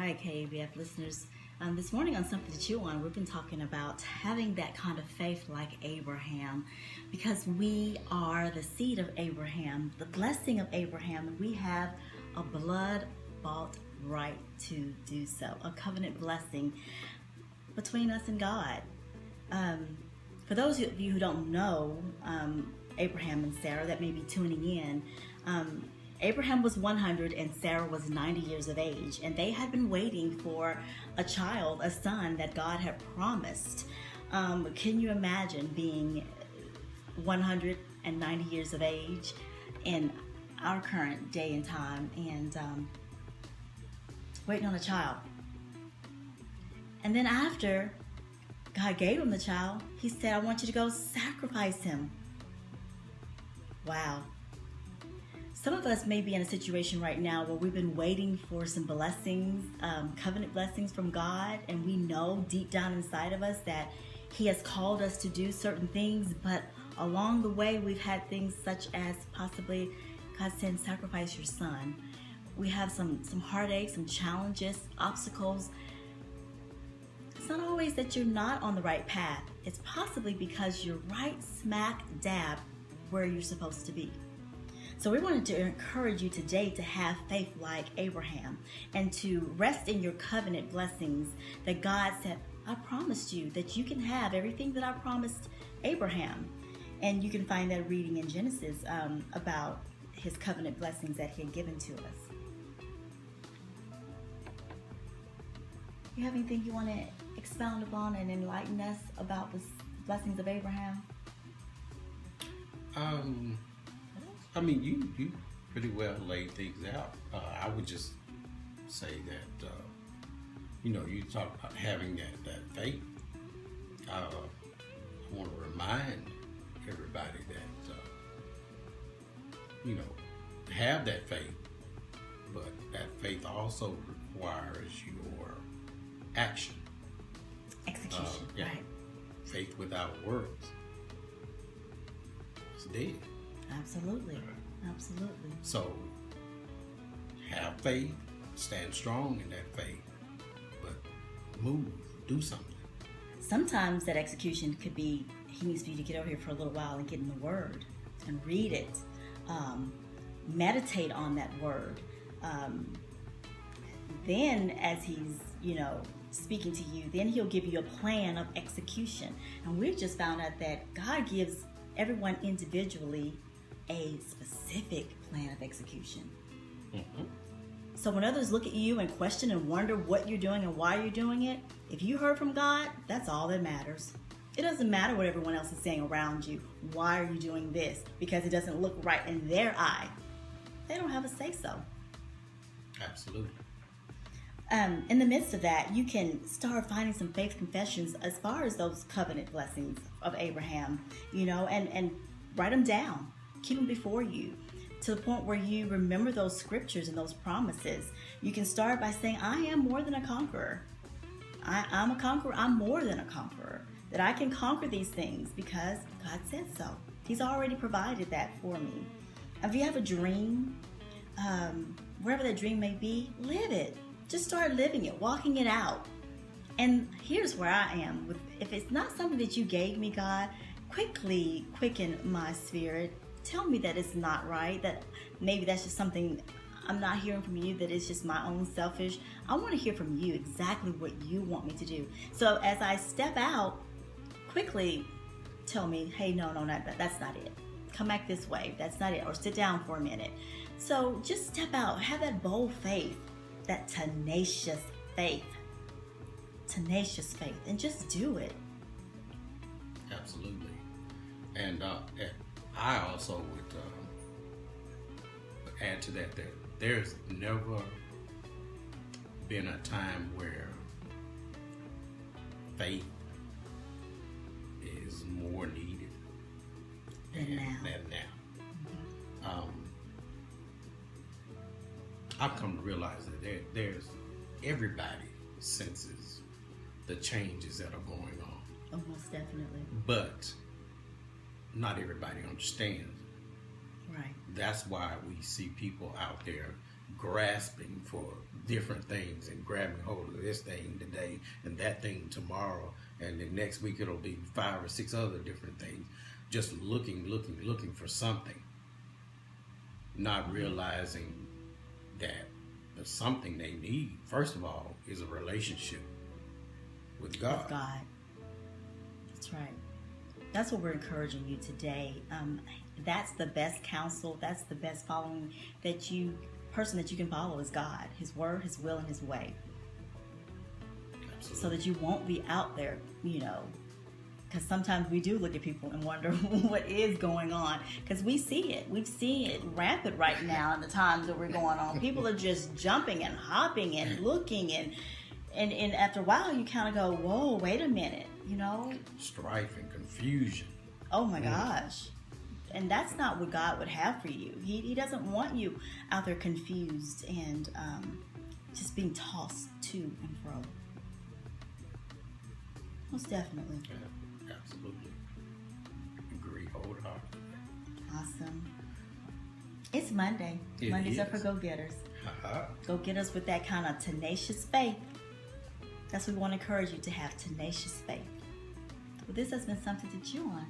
right, KABF listeners. This morning on Something to Chew On, we've been talking about having that kind of faith like Abraham because we are the seed of Abraham, the blessing of Abraham, and we have a blood-bought right to do so, a covenant blessing between us and God. For those of you who don't know Abraham and Sarah that may be tuning in, Abraham was 100 and Sarah was 90 years of age, and they had been waiting for a child, a son that God had promised. Can you imagine being 190 years of age in our current day and time and waiting on a child? And then after God gave him the child, he said, I want you to go sacrifice him. Wow. Some of us may be in a situation right now where we've been waiting for some blessings, covenant blessings from God, and we know deep down inside of us that He has called us to do certain things, but along the way we've had things such as possibly God saying, sacrifice your son. We have some heartaches, some challenges, obstacles. It's not always that you're not on the right path. It's possibly because you're right smack dab where you're supposed to be. So we wanted to encourage you today to have faith like Abraham and to rest in your covenant blessings that God said, I promised you that you can have everything that I promised Abraham. And you can find that reading in Genesis about his covenant blessings that he had given to us. You have anything you want to expound upon and enlighten us about the blessings of Abraham? I mean, you pretty well laid things out. I would just say that, you talk about having that faith. I want to remind everybody that, have that faith, but that faith also requires your action. Execution, right. Faith without works is dead. Absolutely. Absolutely. So, have faith, stand strong in that faith, but move, do something. Sometimes that execution could be, he needs for you to get over here for a little while and get in the Word and read it, meditate on that Word. Then as he's, speaking to you, then he'll give you a plan of execution. And we've just found out that God gives everyone individually a specific plan of execution. Mm-hmm. So when others look at you and question and wonder what you're doing and why you're doing it, if you heard from God, that's all that matters. It doesn't matter what everyone else is saying around you. Why are you doing this? Because it doesn't look right in their eye. They don't have a say-so. Absolutely. In the midst of that, you can start finding some faith confessions as far as those covenant blessings of Abraham, and write them down. Keep them before you to the point where you remember those scriptures and those promises. You can start by saying, I am more than a conqueror. I'm a conqueror. I'm more than a conqueror. That I can conquer these things because God said so. He's already provided that for me. If you have a dream, wherever that dream may be, live it. Just start living it, walking it out. And here's where I am. If it's not something that you gave me, God, quickly quicken my spirit. Tell me that it's not right, that maybe that's just something I'm not hearing from you, that it's just my own selfish. I want to hear from you exactly what you want me to do. So as I step out, quickly tell me, hey, no, that's not it. Come back this way. That's not it. Or sit down for a minute. So just step out. Have that bold faith, that tenacious faith. Tenacious faith. And just do it. Absolutely. And I also would add to that there's never been a time where faith is more needed than now. Mm-hmm. I've come to realize that there's everybody senses the changes that are going on. Oh, most definitely. But not everybody understands. Right. That's why we see people out there grasping for different things and grabbing hold of this thing today and that thing tomorrow, and the next week it'll be 5 or 6 other different things. Just looking for something, not realizing that the something they need, first of all, is a relationship with God. With God. That's right. That's what we're encouraging you today. That's the best counsel. That's the best following person that you can follow is God, His word, His will, and His way. Absolutely. So that you won't be out there, because sometimes we do look at people and wonder what is going on, because we see it. We've seen it rampant right now in the times that we're going on. People are just jumping and hopping and looking, and after a while you kind of go, whoa, wait a minute, Strife and confusion. Oh my gosh. And that's not what God would have for you. He doesn't want you out there confused and just being tossed to and fro. Most definitely. Yeah, absolutely. Agree wholeheartedly. Awesome. It's Monday. It Mondays are is. for go-getters. Haha. Go-getters with that kind of tenacious faith. That's what we want to encourage you to have, tenacious faith. Well, this has been something to chew on.